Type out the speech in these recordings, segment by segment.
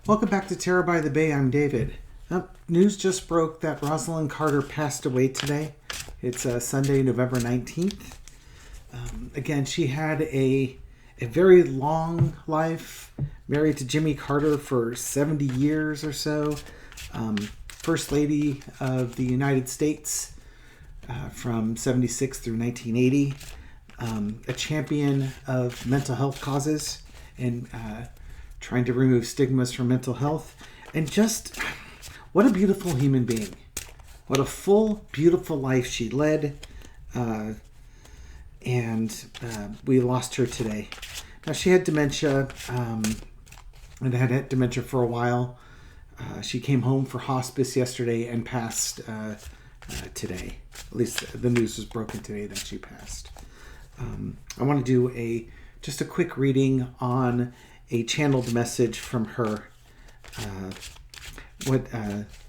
Welcome back to Terror by the Bay. I'm David. News just broke that Rosalynn Carter passed away today. It's Sunday, November 19th. Again, she had a very long life, married to Jimmy Carter for 70 years or so. First Lady of the United States from 76 through 1980. A champion of mental health causes and trying to remove stigmas from mental health. And just what a beautiful human being. What a full, beautiful life she led. And we lost her today. Now, she had dementia and had dementia for a while. She came home for hospice yesterday and passed today. At least the news was broken today that she passed. I want to do just a quick reading on a channeled message from her, what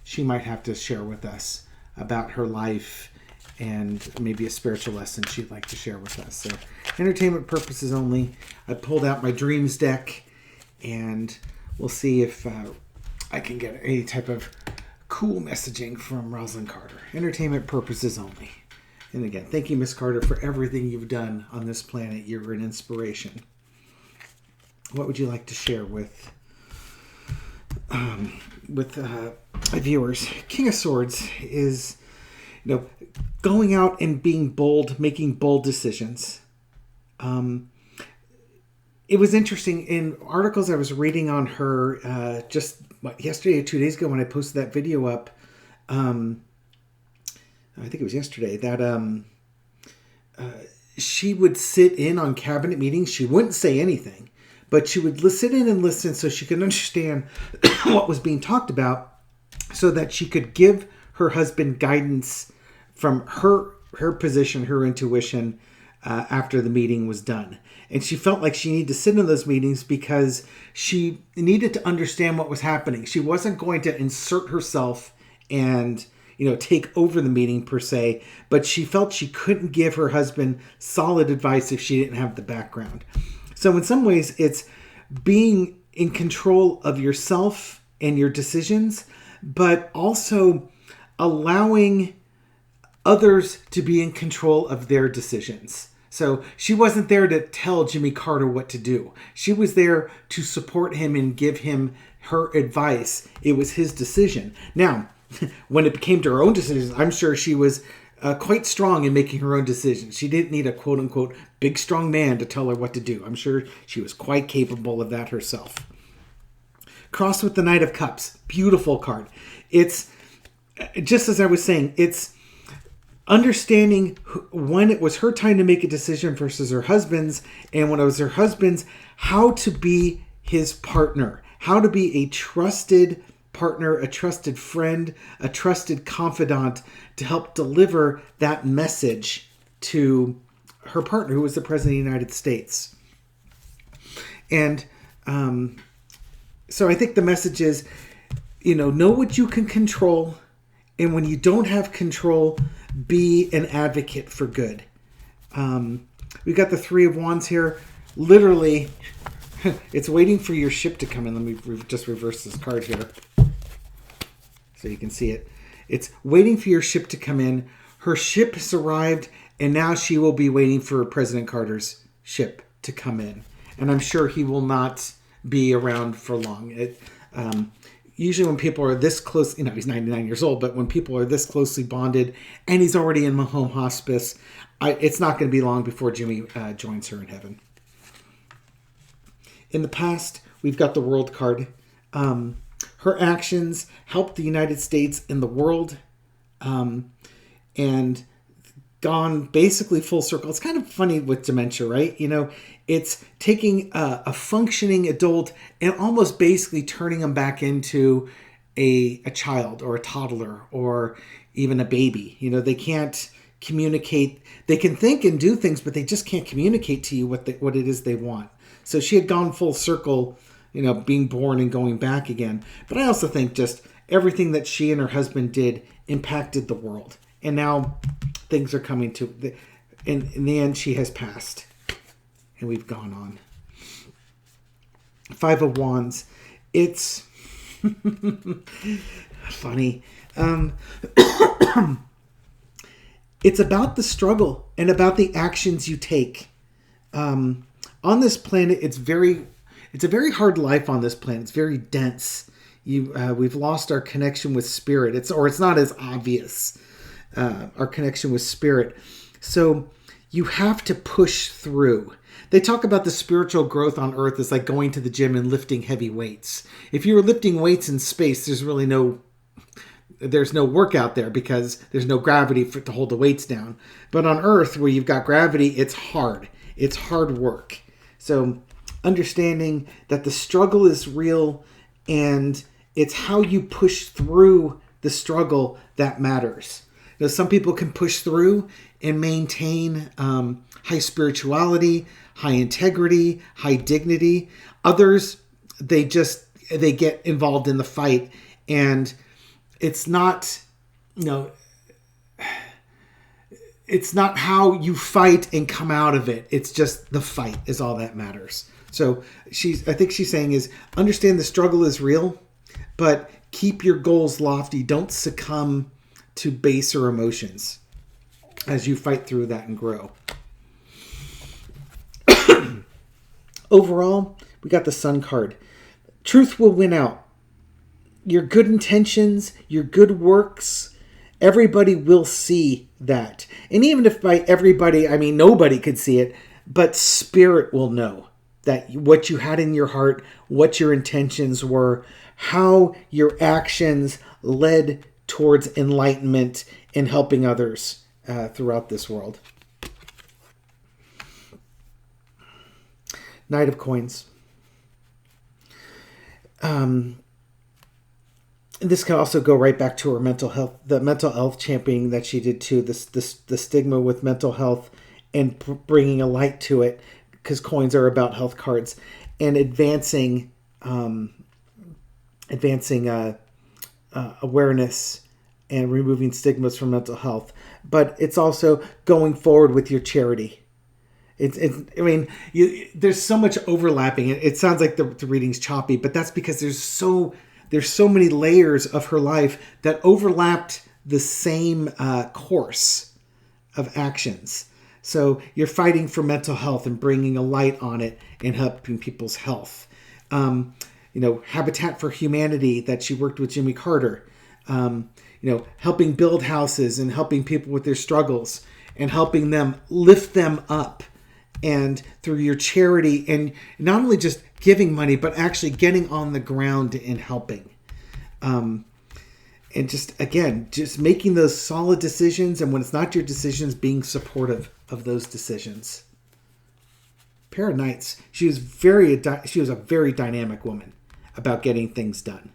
she might have to share with us about her life and maybe a spiritual lesson she'd like to share with us. So, entertainment purposes only. I pulled out my dreams deck, and we'll see if I can get any type of cool messaging from Rosalynn Carter. Entertainment purposes only. And again, thank you, Miss Carter, for everything you've done on this planet. You're an inspiration. What would you like to share with viewers? King of Swords is, going out and being bold, making bold decisions. It was interesting in articles I was reading on her yesterday or 2 days ago when I posted that video up. I think it was yesterday that she would sit in on cabinet meetings. She wouldn't say anything, but she would sit in and listen so she could understand what was being talked about, so that she could give her husband guidance from her position, her intuition, after the meeting was done. And she felt like she needed to sit in those meetings because she needed to understand what was happening. She wasn't going to insert herself and take over the meeting per se, but she felt she couldn't give her husband solid advice if she didn't have the background. So in some ways, it's being in control of yourself and your decisions, but also allowing others to be in control of their decisions. So she wasn't there to tell Jimmy Carter what to do. She was there to support him and give him her advice. It was his decision. Now, when it came to her own decisions, I'm sure she was quite strong in making her own decisions. She didn't need a quote-unquote big, strong man to tell her what to do. I'm sure she was quite capable of that herself. Crossed with the Knight of Cups. Beautiful card. It's, just as I was saying, it's understanding when it was her time to make a decision versus her husband's, and when it was her husband's, how to be his partner, how to be a trusted partner, a trusted friend, a trusted confidant to help deliver that message to her partner, who was the President of the United States. And so I think the message is, know what you can control, and when you don't have control, be an advocate for good. We've got the Three of Wands here. Literally, it's waiting for your ship to come in. Let me just reverse this card here so you can see it. It's waiting for your ship to come in. Her ship has arrived, and now she will be waiting for President Carter's ship to come in. And I'm sure he will not be around for long. Usually when people are this close, he's 99 years old, but when people are this closely bonded and he's already in home hospice, it's not going to be long before Jimmy joins her in heaven. In the past, we've got the World card. Her actions helped the United States in the world, and gone basically full circle. It's kind of funny with dementia, right? It's taking a functioning adult and almost basically turning them back into a child or a toddler or even a baby. They can't communicate. They can think and do things, but they just can't communicate to you what it is they want. So she had gone full circle, being born and going back again. But I also think just everything that she and her husband did impacted the world. And now things are coming to, in the end, she has passed. And we've gone on. Five of Wands. It's Funny. It's about the struggle and about the actions you take. On this planet, it's a very hard life on this planet. It's very dense. We've lost our connection with spirit. It's not as obvious, our connection with spirit. So you have to push through. They talk about the spiritual growth on Earth as like going to the gym and lifting heavy weights. If you were lifting weights in space, there's no workout there because there's no gravity to hold the weights down. But on Earth, where you've got gravity, it's hard. It's hard work. So understanding that the struggle is real and it's how you push through the struggle that matters. Some people can push through and maintain high spirituality, high integrity, high dignity. Others, they get involved in the fight, and it's not, it's not how you fight and come out of it. It's just the fight is all that matters. So I think she's saying is understand the struggle is real, but keep your goals lofty. Don't succumb to baser emotions as you fight through that and grow. Overall, we got the Sun card. Truth will win out. Your good intentions, your good works, everybody will see that. And even if by everybody, I mean nobody could see it, but spirit will know that what you had in your heart, what your intentions were, how your actions led towards enlightenment and helping others throughout this world. Knight of Coins. This can also go right back to her mental health, the mental health championing that she did too. The stigma with mental health and bringing a light to it, because coins are about health cards, and advancing awareness and removing stigmas from mental health. But it's also going forward with your charity. There's so much overlapping. It sounds like the reading's choppy, but that's because there's so many layers of her life that overlapped the same course of actions. So you're fighting for mental health and bringing a light on it and helping people's health. Habitat for Humanity that she worked with Jimmy Carter. Helping build houses and helping people with their struggles and helping them lift them up. And through your charity, and not only just giving money, but actually getting on the ground and helping. And just making those solid decisions. And when it's not your decisions, being supportive of those decisions. Pair of Knights. She was a very dynamic woman about getting things done.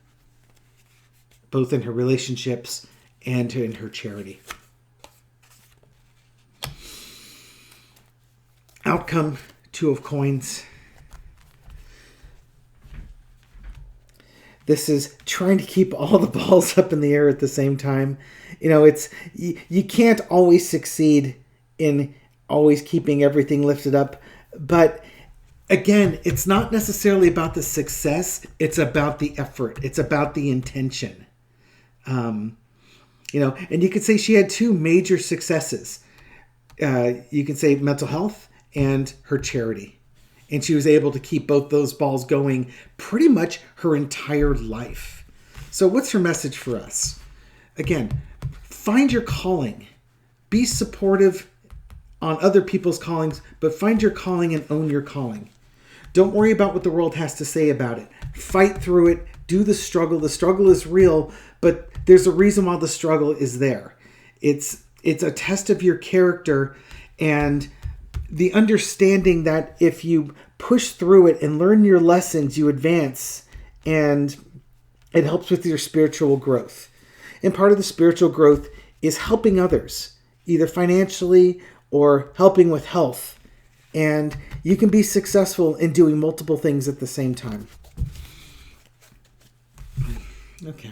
Both in her relationships and in her charity. Outcome, Two of Coins. This is trying to keep all the balls up in the air at the same time. You can't always succeed in always keeping everything lifted up. But again, it's not necessarily about the success. It's about the effort. It's about the intention. And you could say she had two major successes. You can say mental health and her charity. And she was able to keep both those balls going pretty much her entire life. So what's her message for us? Again, find your calling. Be supportive on other people's callings, but find your calling and own your calling. Don't worry about what the world has to say about it. Fight through it. Do the struggle. The struggle is real, but there's a reason why the struggle is there. It's a test of your character and the understanding that if you push through it and learn your lessons, you advance, and it helps with your spiritual growth. And part of the spiritual growth is helping others, either financially or helping with health. And you can be successful in doing multiple things at the same time. Okay.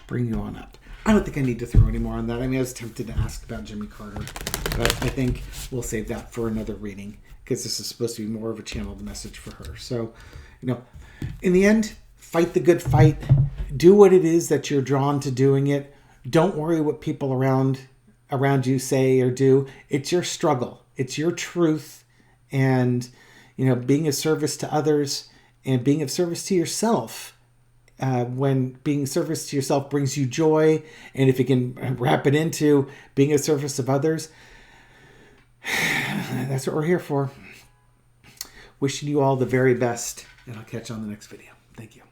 Bring you on up. I don't think I need to throw any more on that. I mean, I was tempted to ask about Jimmy Carter, but I think we'll save that for another reading because this is supposed to be more of a channeled message for her. So, in the end, fight the good fight. Do what it is that you're drawn to doing it. Don't worry what people around you say or do. It's your struggle. It's your truth. And, being of service to others and being of service to yourself. When being of service to yourself brings you joy, and if you can wrap it into being of service of others, that's what we're here for. Wishing you all the very best, and I'll catch you on the next video. Thank you.